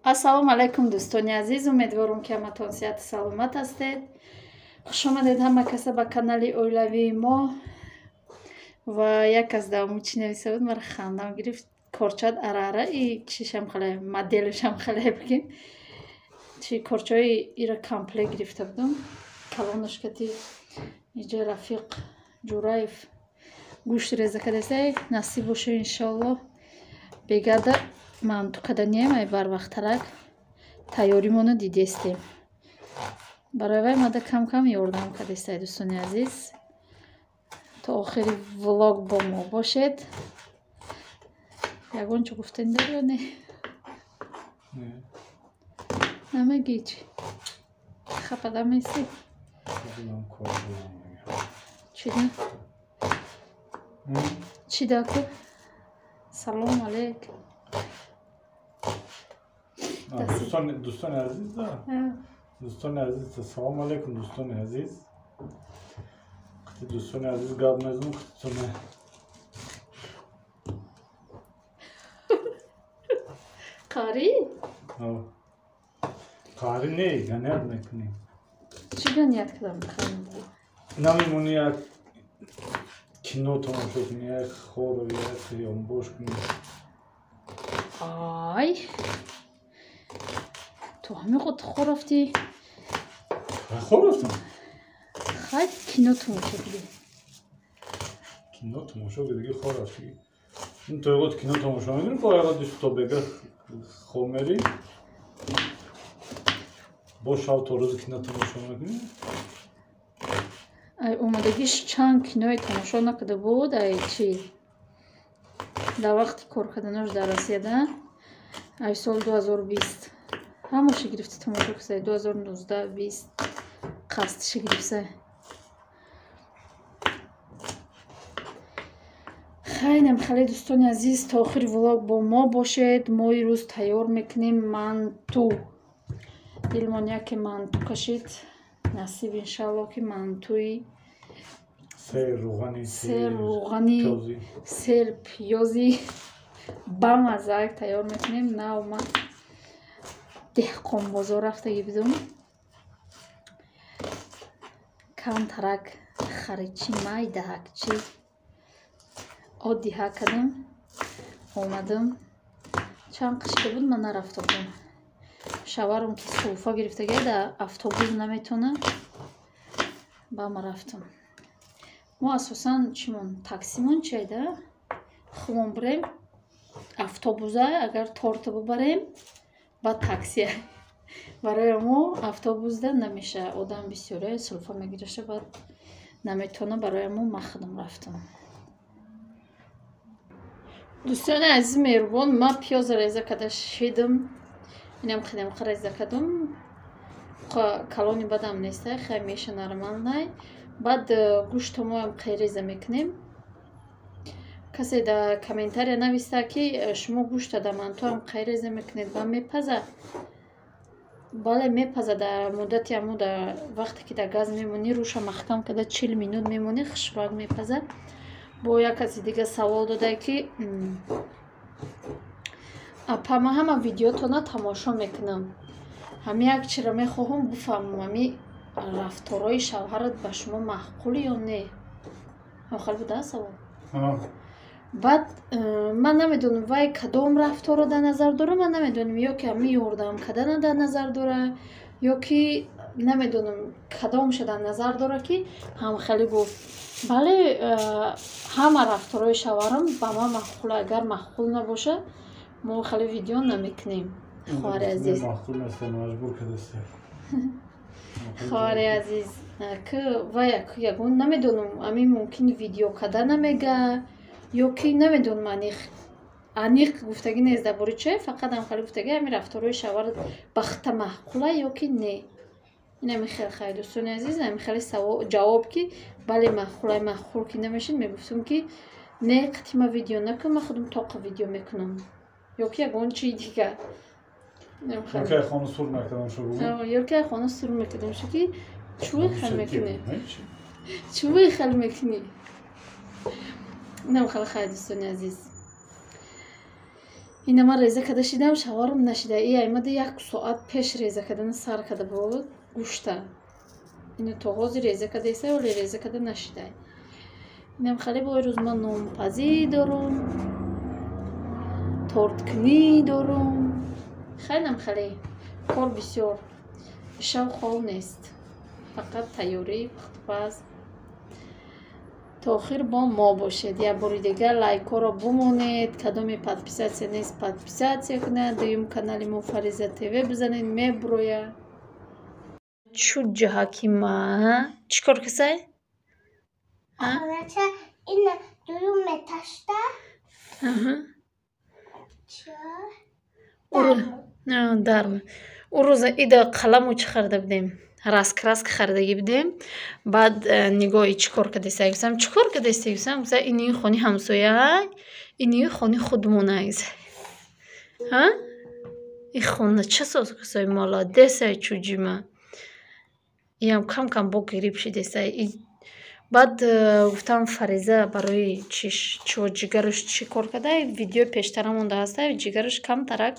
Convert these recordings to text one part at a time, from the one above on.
Ассалому алайкум дӯстони азиз, умедворам ки ҳаматон сеҳату саломат ҳастед. Хуш омадед ҳама каса ба канали оилавии мо. Ва як аз давоми чӣ нависта буд, мара хандам гирифт. Корчат ара и чишам хеле моделашам хеле бигим. Чи корчаи ира комплект гирифта будам. Калонашкати иҷа Рафиқ Ҷураев гӯшт реза кардасай насиб боша иншаллоҳ. Бегада манту каданиям ай барвақтарак тайёримона дидестем. Барои вай мада кам кам ёрдам кардасай дӯстони азиз. То охири влог бо мо бошед. Ягон чӣ гуфтани дар ё не? Намеги чӣ? Хапа намеси? Чӣ да? Чӣ да ку? Салом алейкум. دوستان عزیز دوستان عزیز سلام علیکم دوستان عزیز دوستان عزیز گاب نزدم خدمتتون قاری؟ قاری نه گنیت نکنی چی گنیت کدام میخوام؟ نمیمونی یک کینو تماشا کنی یک خور و یک خیام باش کنی آی تو همه خود خور رفتی؟ خور رفتم خواهد کینو تماشا کنی کینو تماشا کنی خور رفتی این تو یکت کینو تماشا میدونی با یکت دیشت تو بگه خور میری با شب تا روز کینو تماشا میکنی ای اومدگیش چند کینوی تماشا نکده بود ای چی؟ در وقتی کار کردنش در رسیده ای سال 2020 هموشی گرفتی تماشا کسای 2019 20 قصدشی گرفتی خیلی خیلی دوستانی عزیز تا آخر ولاگ با ما باشد. ما این روز تیار میکنیم منتو دلمانیا که منتو کشید نصیب انشالله که منتوی سیر روغانی سیر پیازی بامزه تیار میکنیم. نه اومد دهقان بازار رفتگی بدم کم ترک خریچی مای دهک چی عادی ها کردم اومدم چند قشته بود من نرفته بودم شوارم که صوفا گرفتگی در افتوبوس نمیتونه با ما رفتم. ما اساسا چیمون تاکسیمون چیده خمون بریم افتوبوسه اگر تورت ببریم با تاکسی برای ما افتوبوس ده نمیشه آدم بسیاره صوفا میگیرشه بعد نمیتونه برای ما مخدم رفتم. دوستان عزیز مهربان ما پیاز ریزه کده شیدم اینم خیلی ریزه کدم کلونی بدم نیسته خیلی میشه نرمال نای بعد گوشت ما هم ریزه میکنیم. کسی در کامنتاری نویسته که شما گوشت در منتو هم ریزه میکنید و میپزه بله میپزه در مدتی همو در وقتی که در گاز میمونی روش محکم کده 40 مینوت میمونی خشباگ میپزه. با یک کسی دیگه سوال داده که پاما همه ویدیو تو تماشا میکنم همی یک چی را میخواهم بفهمم همی رفتارهای شوهرت به شما معقول یا نه؟ هم خیلی بوده سوال بعد من نمیدونم وای کدام رفتار رو در نظر داره من نمیدونم یا که همی یوردم کدن در نظر داره یا که نمیدونم کدامش در نظر داره که هم خیلی گفت بله همه رفتارهای شوهرم با ما معقول اگر معقول نباشه ما خیلی ویدیو نمیکنیم. خواهر عزیز مجبور کردسته خواهر عزیز که وای یکون نمیدونم امی ممکن ویدیو کده نمیگه یا که نمیدونم انیق گفتگی نیست در باری چه فقط هم خیلی گفتگی همی رفتارهای شوهر بخت معقوله یا که نه. این همی خیلی دوستان عزیز همی خیلی جواب که بله معقول که نمیشین میگفتم که نه قطعی ما ویدیو نکنم من خودم طاق ویدیو میکنم یا که یکون چی دیگه یکی خانه سور میکردم شو بگم یکی خانه سور میکردم شو که چوی خیلی میکنی چوی خیلی میکنی نم خیلی دوستان عزیز اینا من ریزه کده شیدم شوارم نشیده ای ایمده 1 ساعت پیش ریزه کدن سر کده بود گوشته اینا توغازی ریزه کده ایسته ولی ریزه کده نشیده اینم خیلی با روز من نومپزی دارم تورتکنی دارم خیلی کار بسیار شو خواه نیست فقط تیاری پختپز تا آخر با ما باشید یه باری دیگه لایک ها رو بمونید کدومی پادپیساسی نیست پادپیساسی کنید دویم کانال ما فریزه تیوی بزنید میبرویه چود جا حکیمه چیکار کسای؟ Arkadaşlar yine durum taşta. дарма او روز ایده قلمو چی خرده بدیم راسک خردگی بدیم بعد نگاهی چیکار کردی گفتم چیکار کردی گفتم اینی خونی همسایه اینی خونی خودمونه ها این خونه چه ساز کسای مالا دسته چوجیمه یم کم با گریب شده بعد گفتم فریزه برای چو جگرش چی کار کرده ویدیو پیشتر مونده هسته جگرش کم ترک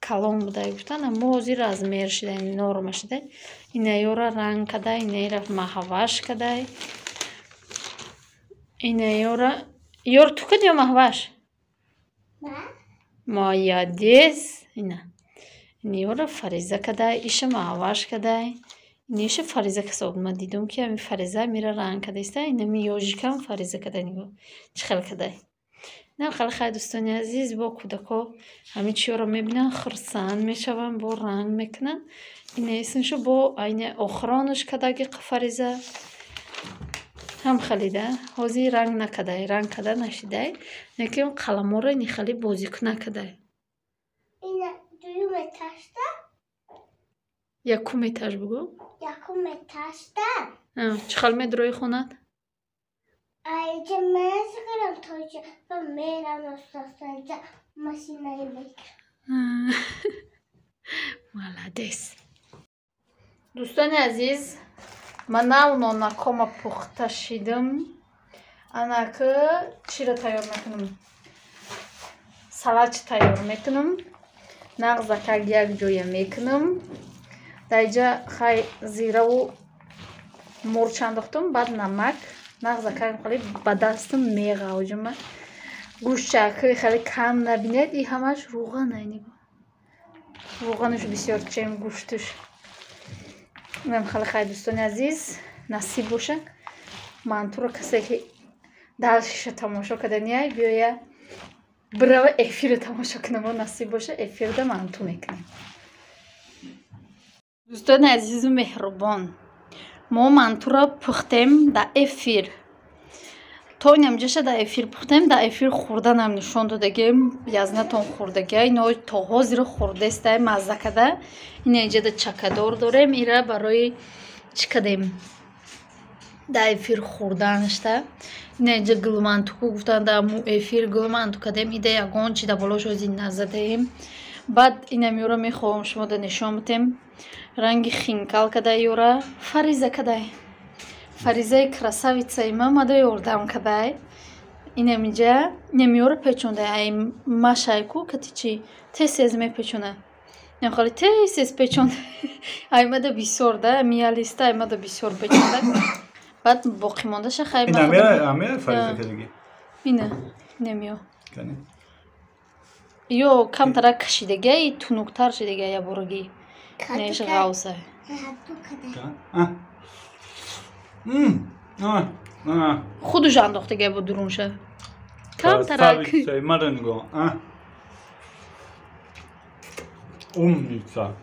کلام بوده گفتن اما حاضر از میر شده نرم شده اینه یورا رنگ کده اینه یورا محوش کده اینه یور تو کد یا محوش ما یادیس اینه یورا فریزه کده ایش محوش کده نیشه فریزه کساد من دیدم که همین فریزه میره رنگ کده است اینه میوژیکم فریزه کده نگو چخل کده نه خیلی دوستانی عزیز با کودکا همین چی رو میبینن خرسند میشون با رنگ میکنن اینه اسمشو با این آخرانش کده که فریزه هم خلیده حاضی رنگ نکده رنگ کده نشیده نکیم قلمو رو اینی خیلی بازی کنه کده Yine durum taşta. یکم ایتاج بگو Yakın taşta. چخل میدروی خوند Ayrıca ben sıkıram taşı. Ben meyran ustasıyla maşinayı bekliyorum. молодец دوستانی عزیز من ناونا кома пухта шидам анаки чиро тайёр мекунам салач тайёр мекунам нағзакак як ҷоя мекунам дайҷа хай зираву мурч андохтам баъд намак нағзакак хали ба дастам меғавҷама гӯштчаки хали кам набинед и ҳамаш рӯған айниго рӯғанаш бисёр чем гӯшташ мем хали дӯстони азиз насиб боша мантуро касе ки даршиша тамошо каданияй биёя бирава эфиро тамошо кунам насиб боша эфирда манту мекунем дӯстони азизу меҳрубон мо мантуро пухтем да эфир то инам ҷаша да эфир пухтем да эфир хӯрданам нишон додагем язнатон хӯрдага ино то ҳозиро хӯрдестай мазза када ина иҷада чакадор дорем ира барои чӣ кадем да эфир хӯрданашта ина иҷа гулмантуку гуфтан да му эфир гулманту кадем ида ягон чи да болош ози назадаем баъд инам ёра мехоҳам шумода нишон битем ранги хинкал кадай ёра фариза кадай фаризаи красавицаи мамадай ёрдам кадай инам иҷа немёра печондай ай машайку катичи тез мепечона нехали тез печон аймада бисёр да миялиста аймада бисёр печонда баъд боқӣ мондаша хай амира фариза кадagi ина немё ё камтара кашидагай тунуктар шидагай ябораги неш ғавса худуш андохтагай бо дурунша камтарак мара нигоҳ умница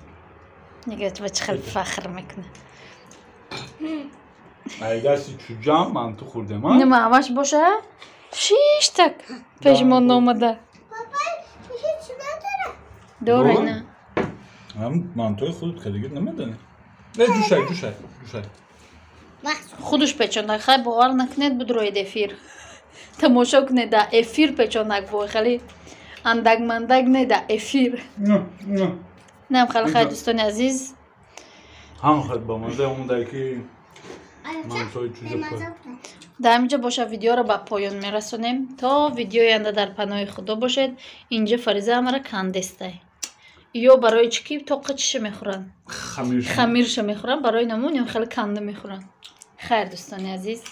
нигоҳ ба чӣ хел фахр мекуна айдаси чуҷам манту хӯрдем нима ҳамаш боша шиштак пешмон омада Hiç надо. дора ина мантуи худут кадagi nima dani ҷушай худуш печонак хай бовар накунед бидроед эфир тамошо кунед да эфир печонак бо хали андак не да эфир нам хали хай дӯстони азиз ҳам хад ба маза омадай ки мамсои чӯжака. در اینجا باشه ویدیو رو به پایان میرسونیم تا ویدیوی آینده در پناه خدا باشید. اینجا فریزه همه را کندسته یا برای چی توقع چی میخورن؟ خمیرش میخورن، برای نمون یا خیلی کنده میخورن. خیر دوستان عزیز.